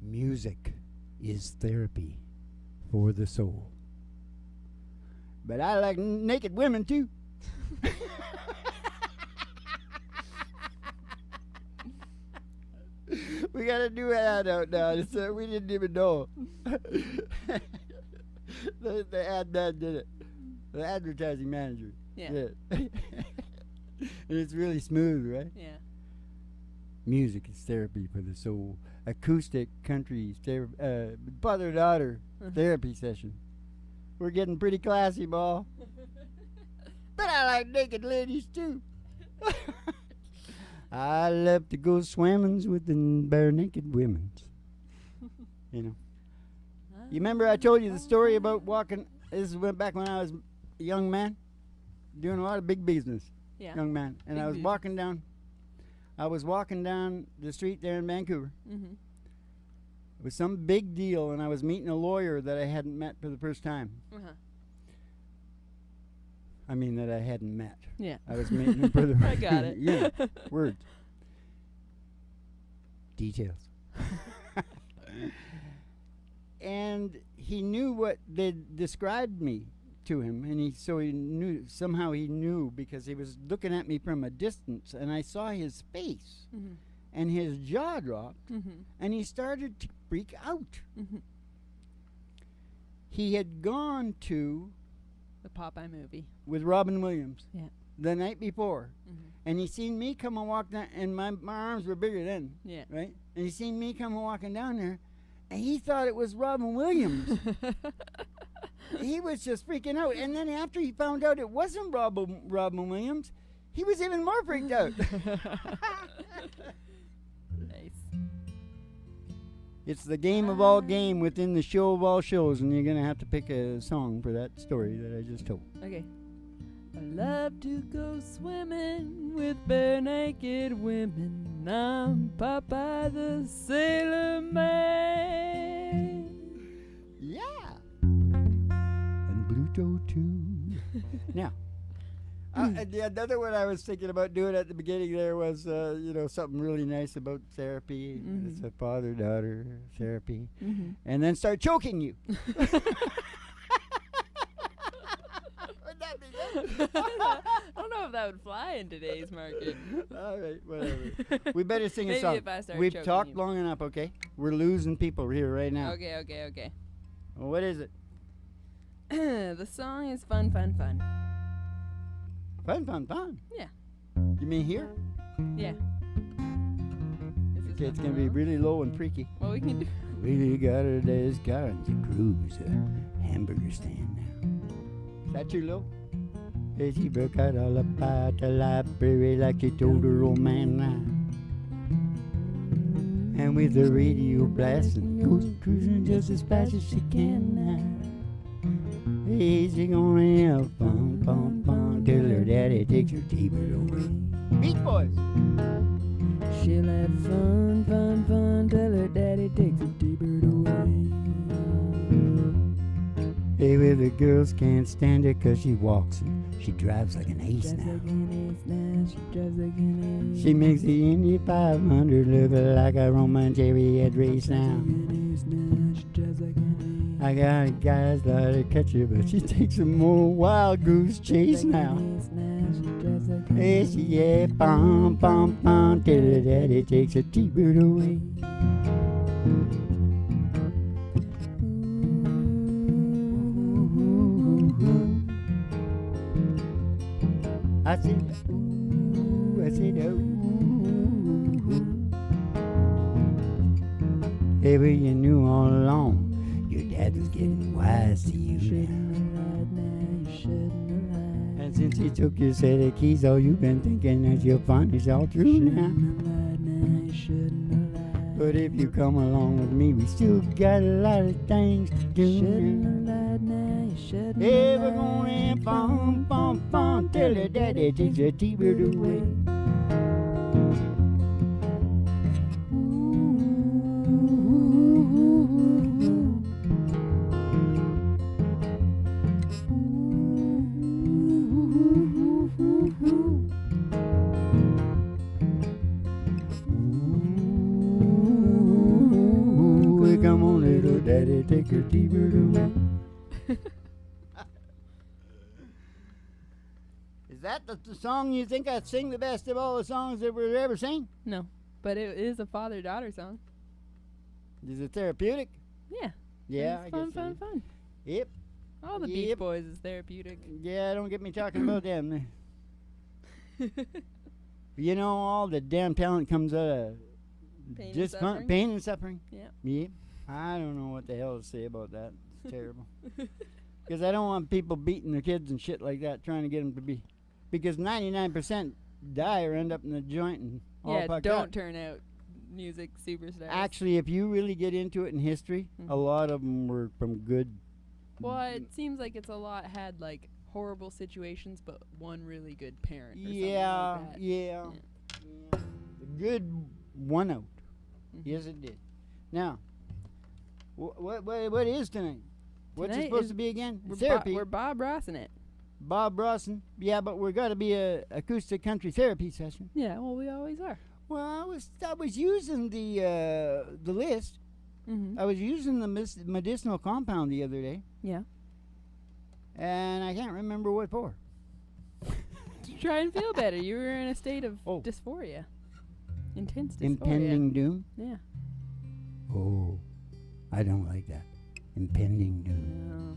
Music is therapy for the soul. But I like naked women too. We gotta do an ad out now. So we didn't even know. the ad man did it. The advertising manager. Yeah. And it's really smooth, right? Yeah. Music is therapy for the soul. Acoustic country father-daughter therapy session. We're getting pretty classy, ball. But I like naked ladies too. I love to go swimming with the bare naked women's. You know. You remember I told you the story about walking? This went back when I was a young man, doing a lot of big business. Yeah. Young man, and I was walking down. I was walking down the street there in Vancouver. Mm-hmm. It was some big deal, and I was meeting a lawyer that I hadn't met for the first time. Uh-huh. I mean, that I hadn't met. Yeah. I was meeting him for the I got it. Yeah, words. Details. And he knew what they described me to him, and he knew because he was looking at me from a distance, and I saw his face, Mm-hmm. and his jaw dropped, Mm-hmm. and he started to freak out. Mm-hmm. He had gone to The Popeye movie. with Robin Williams Yeah. the night before, Mm-hmm. and he seen me come and walk down, and my arms were bigger then, Yeah. right? And he seen me come and walking down there, and he thought it was Robin Williams. He was just freaking out. And then after he found out it wasn't Robin Williams, he was even more freaked out. Nice. It's the game of all game within the show of all shows, and you're going to have to pick a song for that story that I just told. Okay. I love to go swimming with bare naked women. I'm Popeye the Sailor Man. Yeah. And Bluto too. Now, the another one I was thinking about doing at the beginning there was, something really nice about therapy. Mhm. It's a father-daughter therapy. Mm-hmm. And then start choking you. Would that be good? I don't know if that would fly in today's market. All right, whatever. We better sing a Maybe song. if I start We've choking talked you. long enough, okay? We're losing people here right now. Okay. Well, what is it? The song is Fun, Fun, Fun. Fun. Yeah. You mean here? Yeah. Okay, it's going to be really low and freaky. Well, we can do. We got a desk car and a cruise, a hamburger stand now. Is that too low? Yeah, she broke out all about the library like she told her old man now. And with the radio blasting, goes cruising just as fast as she can now. Hey, she gonna have fun, fun, fun till her daddy takes her T-bird away. Beach Boys! She'll have fun, fun, fun till her daddy takes her T-bird away. Hey, well, the girls can't stand her 'cause she walks and she drives like an ace now. She makes the Indy 500 look like a Roman chariot race now. I got guys that to catch her, but she takes a more wild goose chase now. Hey, she yeah, bum, bum, bum, till her daddy takes her T-bird away. I said, ooh, I said, ooh. Hey, well, you knew all along your dad was getting wise to you now. And since he took your set of keys, all you've been thinking that you'll find is all true now. But if you come along with me, we still got a lot of things to do. Hey, we're gonna have fun, fun, fun till her daddy takes her T-bird away. come on, little daddy, take her T-bird away. Is that the song you think I sing the best of all the songs that were ever sang? No, but it is a father-daughter song. Is it therapeutic? Yeah. Yeah, It's I fun, guess fun, it fun. is. Yep. All the Beach Boys is therapeutic. Yeah, don't get me talking about them. You know, all the damn talent comes out of pain and suffering. Yeah. Yep. I don't know what the hell to say about that. It's terrible. Because I don't want people beating their kids and shit like that, trying to get them to be. Because 99% die or end up in the joint and all fucked don't up. turn out music superstars. Actually, if you really get into it in history, a lot of them were from good. Well, it seems like it's a lot had like horrible situations, but one really good parent. Or Yeah, something like that. yeah. A good one out. Yes, it did. Now, what is tonight? What's it supposed to be again? Therapy. We're Bob Rossing it. Bob Rossen. Yeah, but we're got to be a acoustic country therapy session. Yeah, well, we always are. Well, I was using the list. I was using the medicinal compound the other day. Yeah. And I can't remember what for. To try and feel better. You were in a state of dysphoria. Intense dysphoria. Impending doom? Yeah. Oh, I don't like that. Impending doom.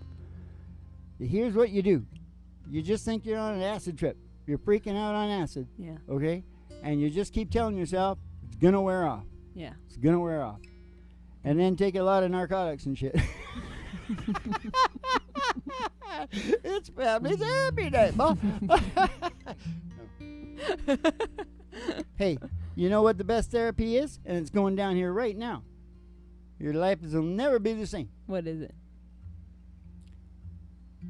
No. Here's what you do. You just think you're on an acid trip. You're freaking out on acid. Yeah. Okay? And you just keep telling yourself, it's going to wear off. Yeah. It's going to wear off. And then take a lot of narcotics and shit. It's family therapy night, Mom. Hey, you know what the best therapy is? And it's going down here right now. Your life will never be the same. What is it?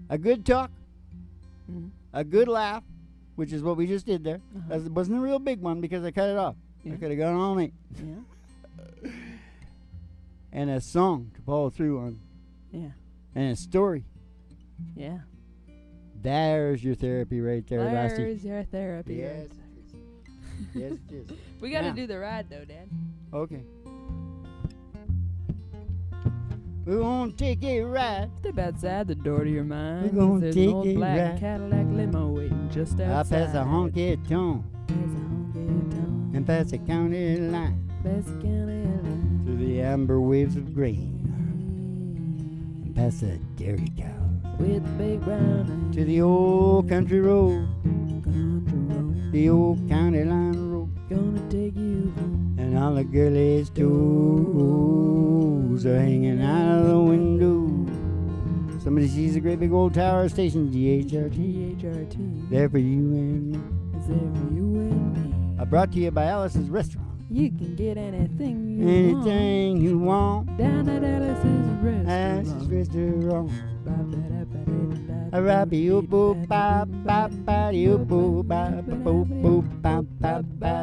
A good talk, a good laugh, which is what we just did there. That wasn't a real big one because I cut it off. I could have gone all night. Yeah. And a song to follow through on. Yeah. And a story. Yeah. There's your therapy right there, Lassie. There's your therapy. Yes, it is. Yes, it is. We got to do the ride, though, Dad. Okay. We're gonna take a ride. Step outside the door to your mind. We're gonna there's take an old a black ride. Cadillac limo waiting just outside. I pass a honky tonk and pass the county line through the amber waves of grain and past the dairy cows with big brown to the old country road, the old county line road. Gonna take you home. And all the girlies' toes are hanging out of the window. Somebody sees a great big old tower station, GHRT. There for you and me. It's there for you and me. Brought to you by Alice's Restaurant. You can get anything you want. Anything you want. Down at Alice's Restaurant. Alice's Restaurant. Ba-ba-da-ba-da-ba. Ba-ba-da-ba-da-ba. Ba-ba-da-ba-da-ba.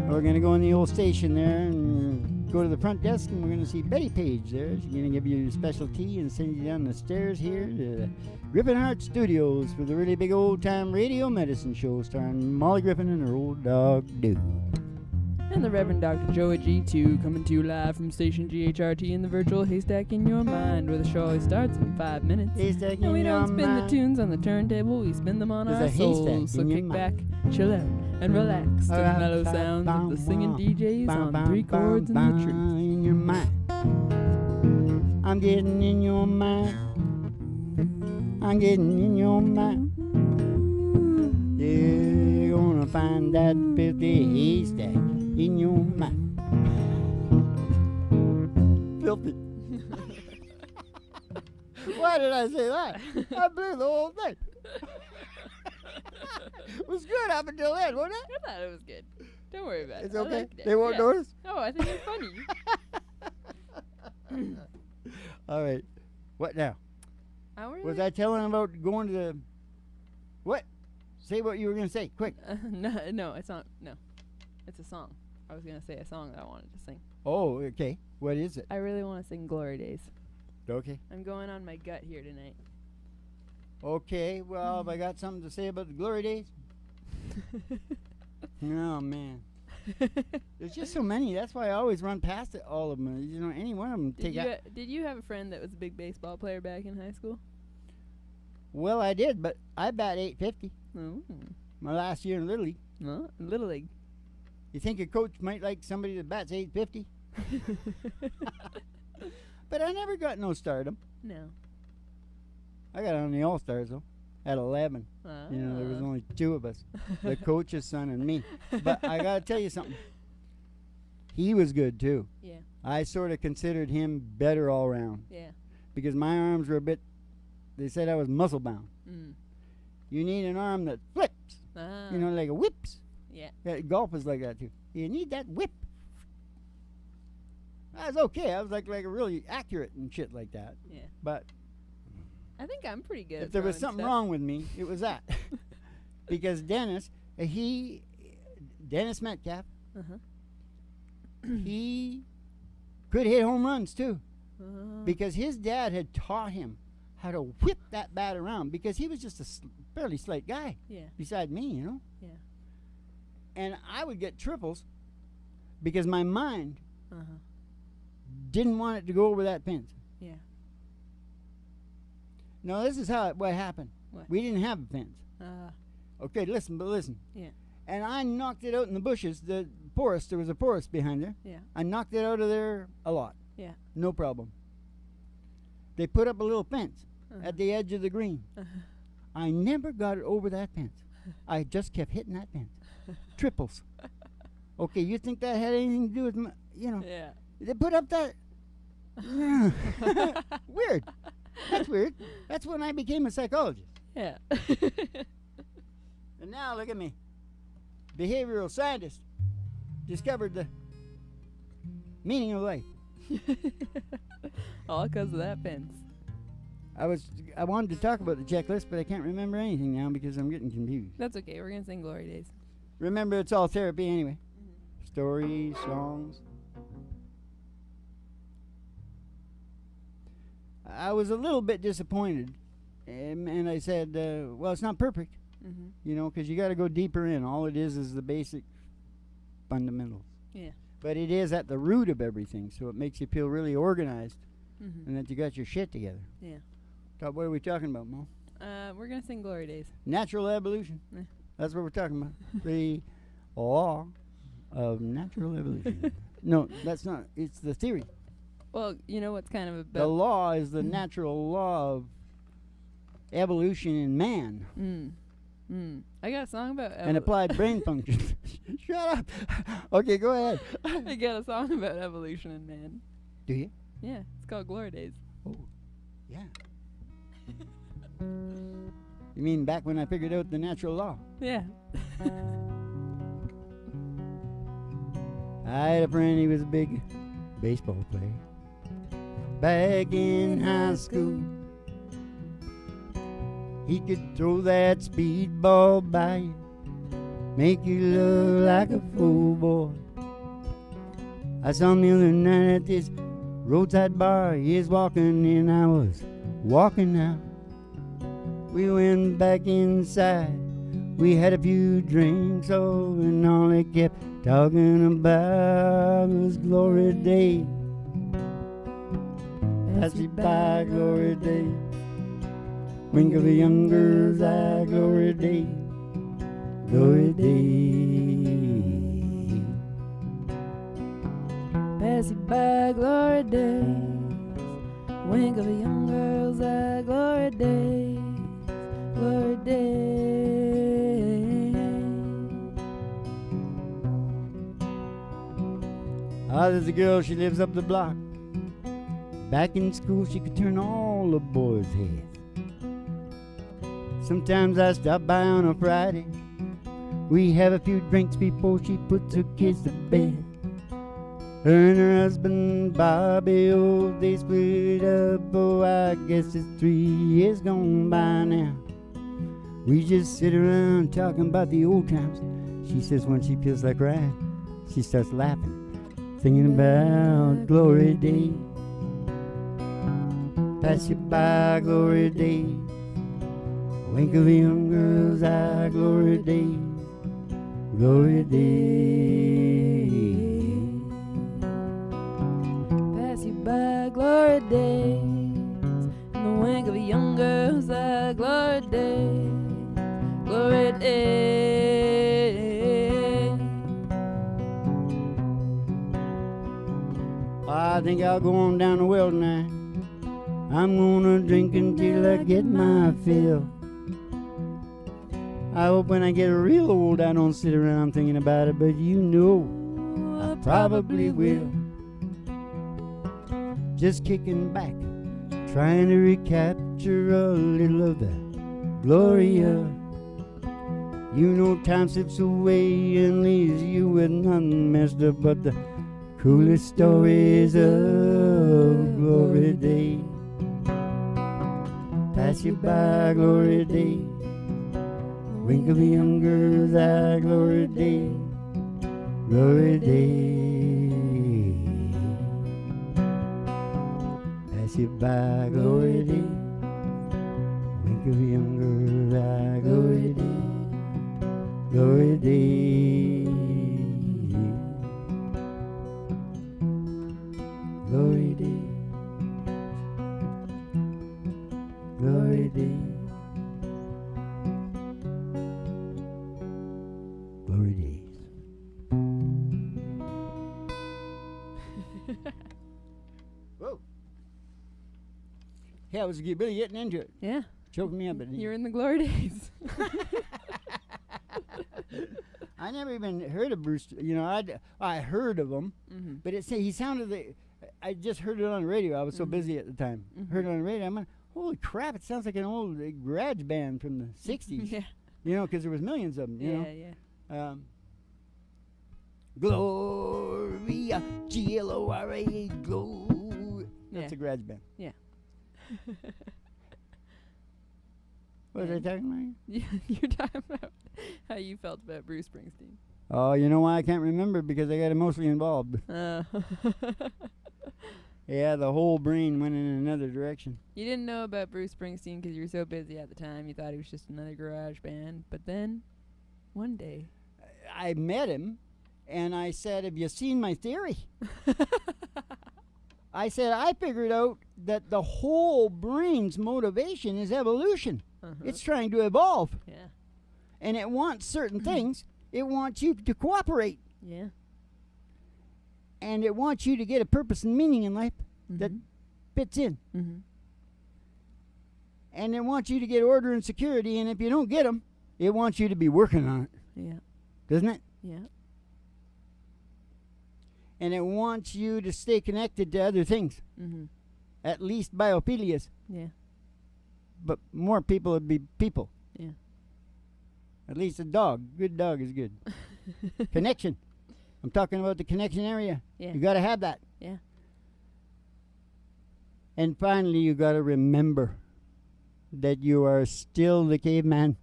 We're going to go in the old station there and go to the front desk, and we're going to see Betty Page there. She's going to give you your special tea and send you down the stairs here to the Griffin Hart Studios for the really big old-time radio medicine show starring Molly Griffin and her old dog, Dude. And the Reverend Dr. Joey G2 coming to you live from station GHRT in the virtual haystack in your mind, where the show always starts in 5 minutes. Haystack and we in don't your spin mind. the tunes on the turntable, we spin them on There's our a haystack souls. So in your kick back, mind. chill out, and relax to the mellow sounds of the singing DJs on 3 chords and the truth. In your mind. I'm getting in your mind. I'm getting in your mind. You're gonna find that filthy haystack in your mind. Filthy. Why did I say that? I blew the whole thing. It was good up until then, wasn't it? I thought it was good. Don't worry about It's it. I okay. liked it. They won't notice? Oh, I think it's funny. All right. What now? Really? Was I telling him about going to the... What? Say what you were going to say, quick. No, it's not. No. It's a song. I was going to say a song that I wanted to sing. Oh, okay. What is it? I really want to sing Glory Days. Okay. I'm going on my gut here tonight. Okay, well, have I got something to say about the Glory Days? Oh, man. There's just so many. That's why I always run past it, all of them. You know, any one of them take out. Did you have a friend that was a big baseball player back in high school? Well, I did, but I bat 850 Oh. my last year in Little League. No, Little League. You think a coach might like somebody that bats 850? But I never got no stardom. No. I got on the All-Stars, though, at 11. You know, there was only two of us, the coach's son and me. But I got to tell you something. He was good, too. Yeah. I sort of considered him better all around. Yeah. Because my arms were a bit, they said I was muscle-bound. Mm. You need an arm that flips, you know, like a whips. Yeah. Golf is like that, too. You need that whip. I was okay. I was like really accurate and shit like that. Yeah. But I think I'm pretty good. if there was something wrong with me, it was that. Because Dennis Metcalf, he could hit home runs too. Because his dad had taught him how to whip that bat around, because he was just a fairly slight guy. Yeah. Beside me, you know. Yeah. And I would get triples because my mind didn't want it to go over that fence. Yeah. No, this is what happened. What? We didn't have a fence. Okay, listen. Yeah. And I knocked it out in the bushes. The forest, there was a forest behind there. Yeah. I knocked it out of there a lot. Yeah. No problem. They put up a little fence at the edge of the green. I never got it over that fence. I just kept hitting that fence. Triples. Okay, you think that had anything to do with my, you know? Yeah. They put up that. Weird. That's weird. That's when I became a psychologist. Yeah. And now look at me. Behavioral scientist. Discovered the meaning of life. All because of that fence. I wanted to talk about the checklist, but I can't remember anything now because I'm getting confused. That's okay. We're going to sing Glory Days. Remember, it's all therapy anyway. Stories, songs. I was a little bit disappointed, and I said, well, it's not perfect, you know, because you got to go deeper in. All it is the basic fundamentals. Yeah. But it is at the root of everything, so it makes you feel really organized and that you got your shit together. Yeah. What are we talking about, Mo? We're going to sing Glory Days. Natural evolution. Yeah. That's what we're talking about. The law of natural evolution. No, that's not. It's the theory. Well, you know what's kind of about... The law is the natural law of evolution in man. I got a song about... and applied brain function. Shut up. Okay, go ahead. I got a song about evolution in man. Do you? Yeah, it's called Glory Days. Oh, yeah. You mean back when I figured out the natural law? Yeah. I had a friend, he was a big baseball player. Back in high school, he could throw that speedball by you, make you look like a fool, boy. I saw him the other night at this roadside bar. He was walking in, I was walking out. We went back inside. We had a few drinks, oh, and all they kept talking about was glory days. Pass me by, glory days. Wink of a young girl's eye, glory days. Glory days. Pass you by, glory days. Wink of a young girl's eye, glory days. Glory days. Ah, there's a girl, she lives up the block. Back in school, she could turn all the boys' heads. Sometimes I stop by on a Friday. We have a few drinks before she puts her kids to bed. Her and her husband, Bobby, oh, they split up. Oh, I guess it's 3 years gone by now. We just sit around talking about the old times. She says when she feels like crying, she starts laughing, singing about glory days. Pass you by, glory days. Wink of a young girl's eye, glory days. Glory days. glory days. In the wink of a young girl's eye, glory days. Glory days. I think I'll go on down the well tonight. I'm gonna drink until I get my fill. I hope when I get real old I don't sit around thinking about it, but you know I probably will. Just kicking back, trying to recapture a little of the glory of. You know time slips away and leaves you with nothing messed up but the coolest stories of glory days. Pass you by, glory days. Wink of a young girl's eye, glory days. Glory days. Pass you by, glory days. Wink of a young girl's eye, glory days. Glory days. Glory days. Glory days. Glory days. Whoa. Yeah, I was really getting into it. Yeah. Choking me up. You're in the glory days. I never even heard of Bruce. You know, I heard of him, but he sounded. I just heard it on the radio. I was so busy at the time. Heard it on the radio. I'm like, holy crap! It sounds like an old garage band from the '60s. Yeah. You know, because there was millions of them. You know? Yeah. Gloria, G-L-O-R-A, glory. That's a garage band. Yeah. What was I talking about? You're talking about how you felt about Bruce Springsteen. Oh, you know why I can't remember? Because I got emotionally involved. Yeah, the whole brain went in another direction. You didn't know about Bruce Springsteen because you were so busy at the time. You thought he was just another garage band. But then, one day, I met him, and I said, have you seen my theory? I said, I figured out that the whole brain's motivation is evolution. It's trying to evolve. Yeah. And it wants certain things. It wants you to cooperate. Yeah. And it wants you to get a purpose and meaning in life that fits in. And it wants you to get order and security. And if you don't get them, it wants you to be working on it. Yeah. Doesn't it? Yeah. And it wants you to stay connected to other things. At least biophilias. Yeah. But more people would be people. Yeah. At least a dog. Good dog is good. Connection. I'm talking about the connection area. Yeah. You got to have that. Yeah. And finally, you got to remember that you are still the caveman.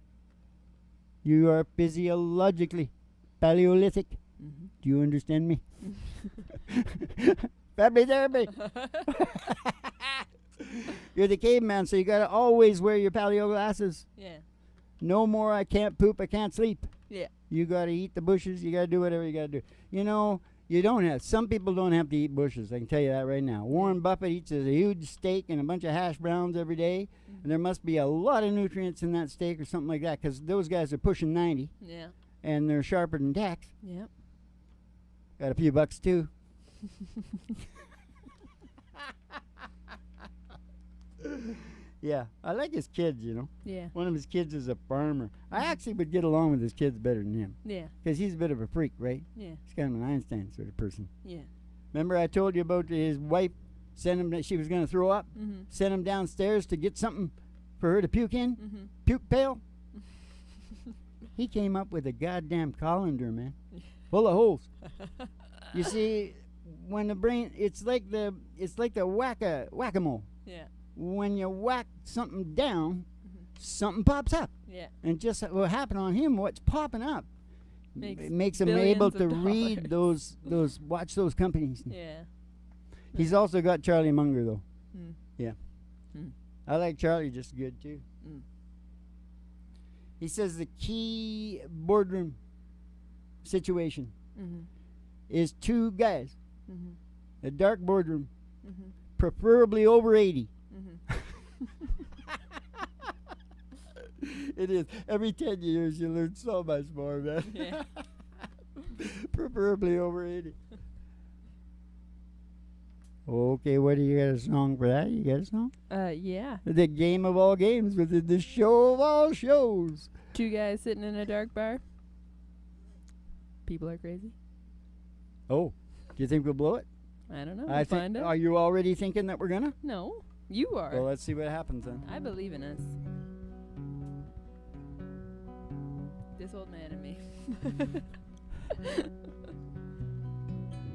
You are physiologically Paleolithic. Do you understand me? Family therapy. You're the caveman, so you got to always wear your paleo glasses. Yeah. No more, I can't poop, I can't sleep. Yeah. You got to eat the bushes. You got to do whatever you got to do. You know, you don't have. Some people don't have to eat bushes. I can tell you that right now. Warren Buffett eats a huge steak and a bunch of hash browns every day, and there must be a lot of nutrients in that steak or something like that, because those guys are pushing 90. Yeah. And they're sharper than tacks. Yep. Got a few bucks too. Yeah, I like his kids, you know. Yeah. One of his kids is a farmer. I actually would get along with his kids better than him. Yeah. Because he's a bit of a freak, right? Yeah. He's kind of an Einstein sort of person. Yeah. Remember I told you about his wife sent him that she was going to throw up? Sent him downstairs to get something for her to puke in? Puke pail? He came up with a goddamn colander, man. Full of holes. You see, when the brain, it's like the whack-a-mole. Yeah. When you whack something down, something pops up. Yeah. And just what happened on him, what's popping up, it makes him billions able of to read those watch those companies. Yeah. He's also got Charlie Munger though. Yeah. Mm. I like Charlie just as good too. Mm. He says the key boardroom situation is two guys, a dark boardroom, preferably over 80. Mm-hmm. It is. Every 10 years, you learn so much more, man. Yeah. Preferably over 80. Okay, what do you got a song for that? You got a song? Yeah. The game of all games within the show of all shows. Two guys sitting in a dark bar. People are crazy. Oh, do you think we'll blow it? I don't know. I We'll think. find out. Are you already thinking that we're gonna? No, you are. Well, let's see what happens then. I believe in us. This old man and me.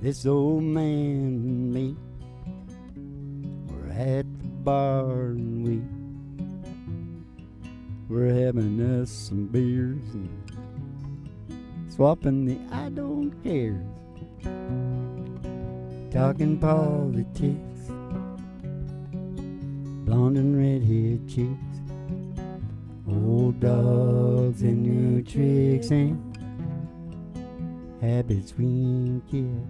This old man and me, we're at the bar and we're having us some beers and swapping the I don't cares, talking politics, blonde and redhead chicks, old dogs and new tricks and habits we ain't kept.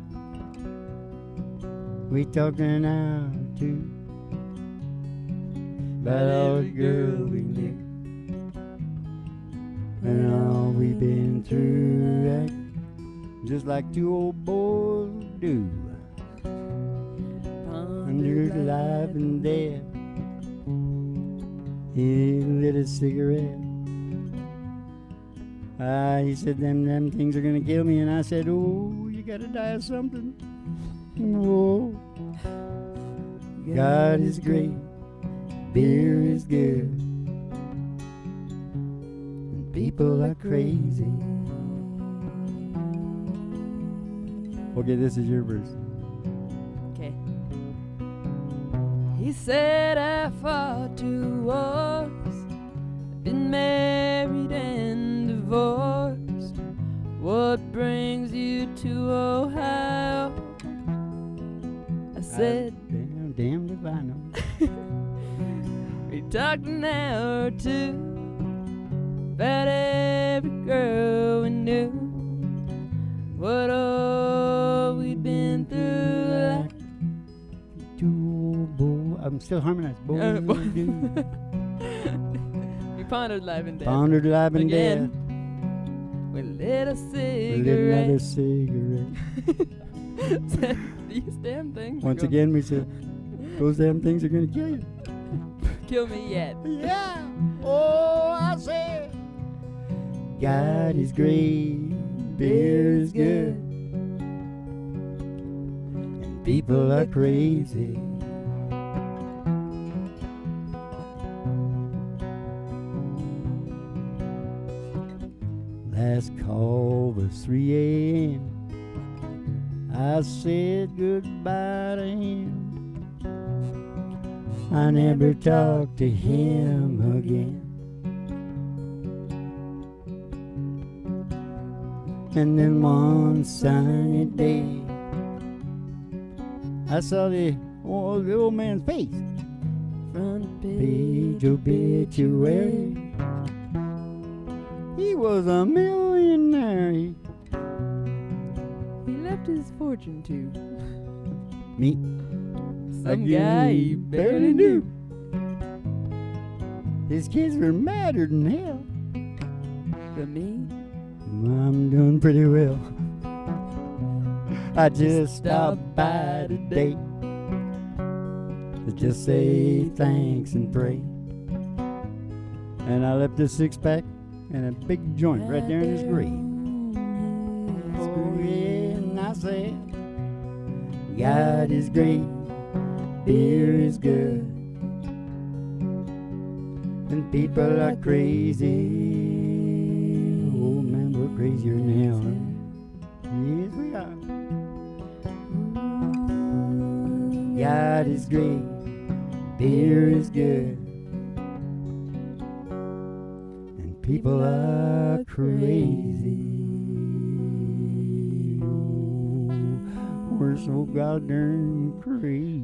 We talked an hour or two about all the girls we knew and all we've been through, right? Just like two old boys do. Under life and death, he lit a cigarette. He said, them things are gonna kill me, and I said, oh, you gotta die of something. Whoa. God is great, beer is good, and people are crazy. Okay, this is your verse. Okay. He said I fought 2 wars, been married and divorced. What brings you to Ohio? I said, damned if I know. we talked an hour or two about every girl we knew. What all we'd been through. Like I'm still harmonized. We pondered life and death. Pondered life and Again. death. We lit a We lit another cigarette. cigarette. Said, these damn things. are Once gonna again, we said, those damn things are gonna kill you. kill me yet. Yeah. Oh, I said, God is great, beer is good, and people are crazy. Last call was 3 a.m. I said goodbye to him. I never talked to him again. And then one sunny day, I saw the old man's face. Front Page obituary. He was a millionaire. He left his fortune to Me. some guy he barely knew. His kids were madder than hell. But me, I'm doing pretty well. I just stopped by today to just say thanks and pray. And I left a 6-pack and a big joint right there in his grave. Oh yeah, and I said, God is great, beer is good, and people are crazy. Oh man, we're crazier than hell. Yes, we are. God is great, beer is good, and people are crazy. Oh, we're so goddamn crazy.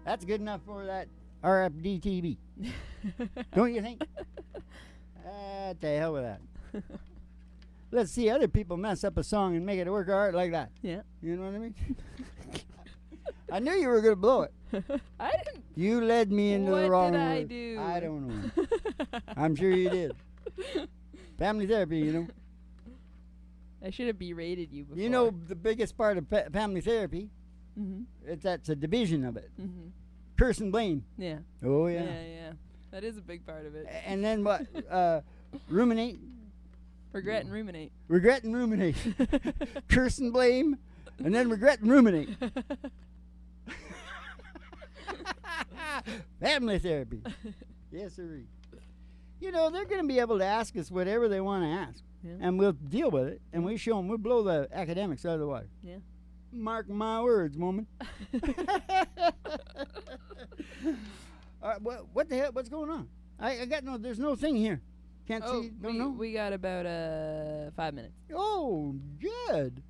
That's good enough for that RFD TV. Don't you think? The hell with that. let's see other people mess up a song and make it work hard like that. Yeah. You know what I mean? I knew you were going to blow it. I didn't. You led me into the wrong What did I word. do? I don't know. I'm sure you did. Family therapy, you know. I should have berated you before. You know the biggest part of family therapy? Mm-hmm. That's a division of it. Mm-hmm. Curse and blame. Yeah. Oh, yeah. Yeah. That is a big part of it. And then what? Ruminate. Regret and ruminate. Regret and ruminate. Curse and blame. And then regret and ruminate. Family therapy. Yes, sir. You know, they're going to be able to ask us whatever they want to ask. Yeah. And we'll deal with it. And we show them. We'll blow the academics out of the water. Yeah. Mark my words, woman. What the hell? What's going on? I got no. There's no thing here. Can't see. Don't know. We got about 5 minutes. Oh, good.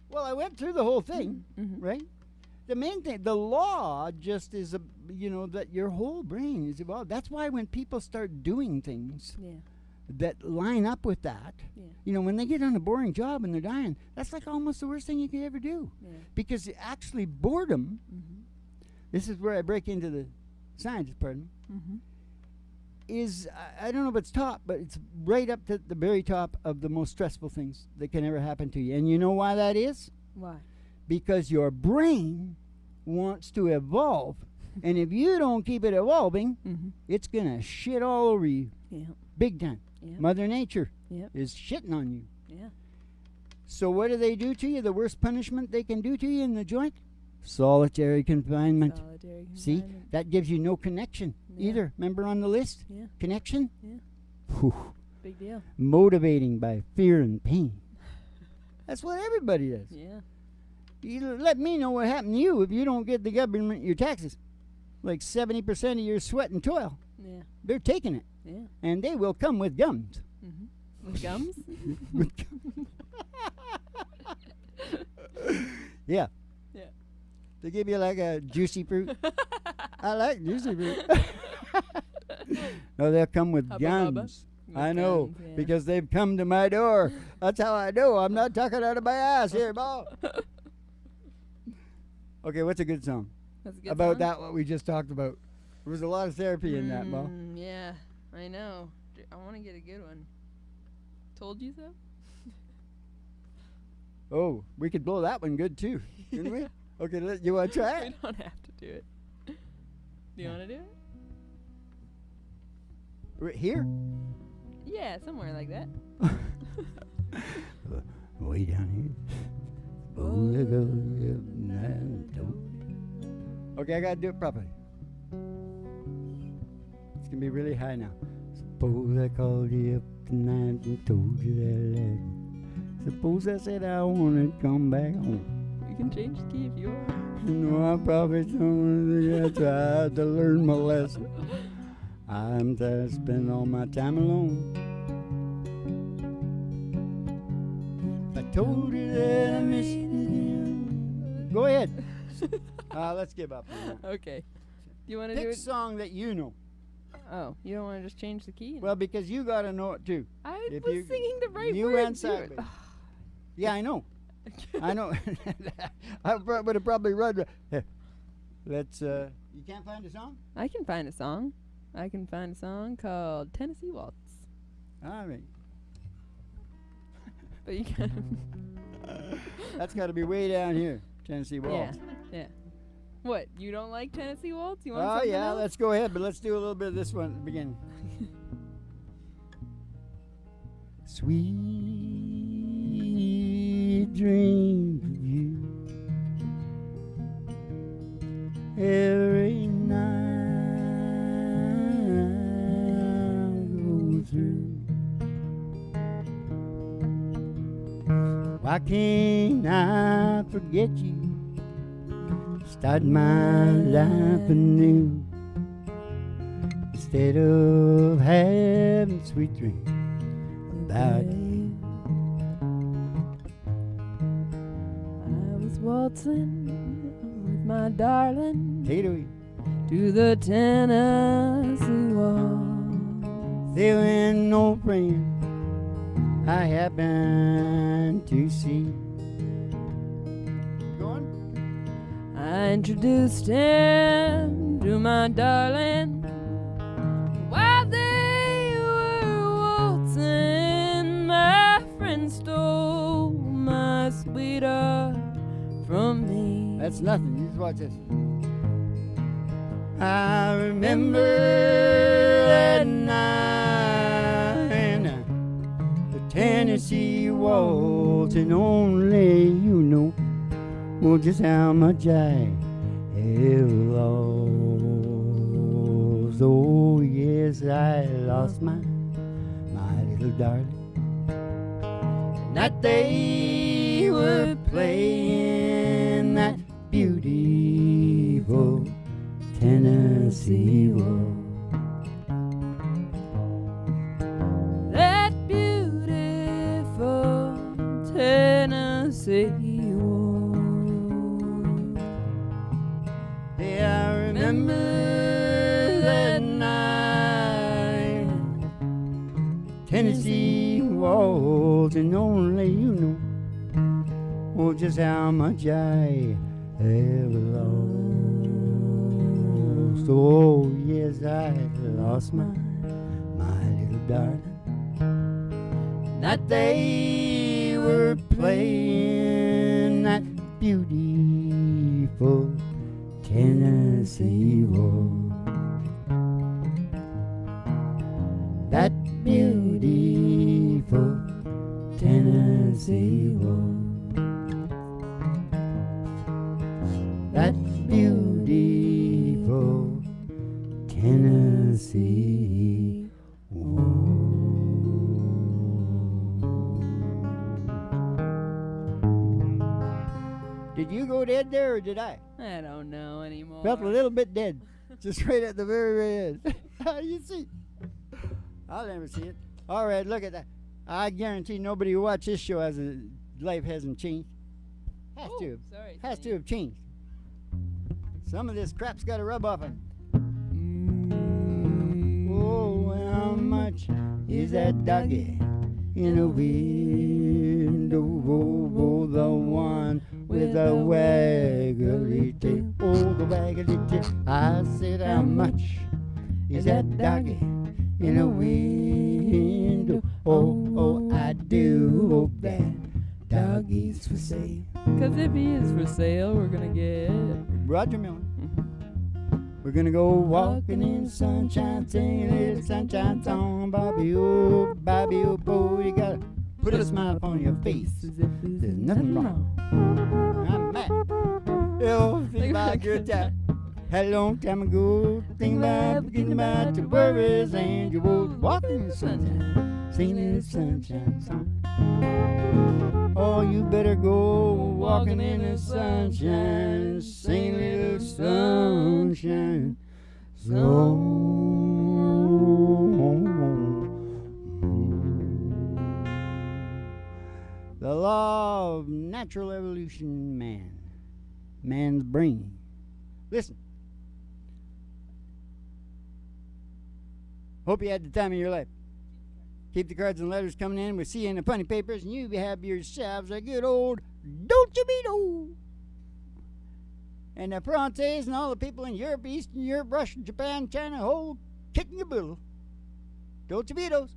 Well, I went through the whole thing, Mm-hmm. right? The main thing, the law just is, that your whole brain is evolved. That's why when people start doing things Yeah. that line up with that, Yeah. when they get on a boring job and they're dying, that's like almost the worst thing you could ever do. Yeah. Because actually boredom, Mm-hmm. this is where I break into the science, pardon me, Mm-hmm. is, I don't know if it's top, but it's right up to the very top of the most stressful things that can ever happen to you. And you know why that is? Why? Because your brain wants to evolve. And if you don't keep it evolving, Mm-hmm. it's going to shit all over you. Yeah. Big time. Yeah. Mother Nature Yep. is shitting on you. Yeah. So what do they do to you? The worst punishment they can do to you in the joint? Solitary confinement. Solitary See? confinement. That gives you no connection Yeah. either. Remember on the list? Yeah. Connection? Yeah. Whew. Big deal. Motivating by fear and pain. That's what everybody does. Yeah. You let me know what happened to you if you don't get the government your taxes. Like 70% of your sweat and toil. Yeah. They're taking it. Yeah. And they will come with gums. Mm-hmm. With gums? Yeah. Yeah. They give you like a juicy fruit. I like juicy fruit. No, they'll come with Hubba bubba? gums. With I know, gums, yeah. because they've come to my door. That's how I know. I'm not talking out of my ass here, Bob. Okay, what's a good song? That's a good About song? that, what we just talked about. There was a lot of therapy in that, Bob. Yeah, I know. I want to get a good one. Told you so? Oh, we could blow that one good too, couldn't we? Okay, you want to try We it? don't have to do it. Do you want to do it? Right here? Yeah, somewhere like that. Way down here. Okay, I gotta do it properly. It's gonna be really high now. Suppose I called you up tonight and told you that I love you. Suppose I said I wanna come back home. We can change the key if you want. You know, I probably don't try to learn my lesson. I'm tired of spending all my time alone. I told you that I missed you. Go ahead. Let's give up. Okay. Do you want to Pick do a it? song that you know. Oh, you don't want to just change the key? Well, because you gotta know it too. I if was you- singing the right you words. went to it. sideways. Yeah, I know. I know. I would have probably run. Let's. You can't find a song? I can find a song. I can find a song called Tennessee Waltz. All right. But you can. That's got to be way down here, Tennessee Waltz. Yeah. What? You don't like Tennessee Waltz? You want Oh something yeah, else? let's go ahead, but let's do a little bit of this one at the beginning. Sweet dreams of you every night I go through. Why can't I forget you? Start my life anew instead of having sweet dreams about you. I was waltzing with my darling Tater, to the Tennessee Waltz. there ain't no friend I happened to see. I introduced him to my darling while they were waltzing. My friend stole my sweetheart from me. That's nothing. You just watch this. I remember that night, the Tennessee waltz, and only you know. Oh, just how much I have lost. Oh, yes, I lost my little darling. And that they were playing that beautiful Tennessee waltz. That beautiful Tennessee waltz. Yeah, I remember that night, Tennessee waltz, and only you know. Oh, just how much I have lost. Oh, yes, I lost my little darling. That they were playing that beautiful Tennessee waltz. That beautiful Tennessee waltz. That beautiful Tennessee waltz. Did you go dead there or did I? I don't know anymore. Felt a little bit dead. Just right at the very end. You see? I'll never see it. All right, look at that. I guarantee nobody who watched this show life hasn't changed. Has to have. Sorry. Has to have changed. Some of this crap's got to rub off on. Oh, how much is that doggy in a window? Oh, the one with a waggly tail. Oh, the waggly tail. I said, how much is that doggy in a window? Oh, I do hope that doggy's for sale. Because if he is for sale, we're going to get Roger Miller. We're gonna go walking in the sunshine, singing a little sunshine song. Bobby, oh, boy, you gotta put a smile upon your face. There's nothing wrong. I'm mad. Oh, think about your time. Had a long time ago, think about forgetting about your worries, and you was walking in the sunshine, singing a little sunshine song. Oh, you better go walking in the sunshine, sing a little sunshine song. The law of natural evolution, man's brain. Listen. Hope you had the time of your life. Keep the cards and letters coming in. We'll see you in the funny papers, and you have yourselves a good old Dolce Vito. And the Frances and all the people in Europe, Eastern Europe, Russia, Japan, China, whole kit and caboodle. Dolce Vitos.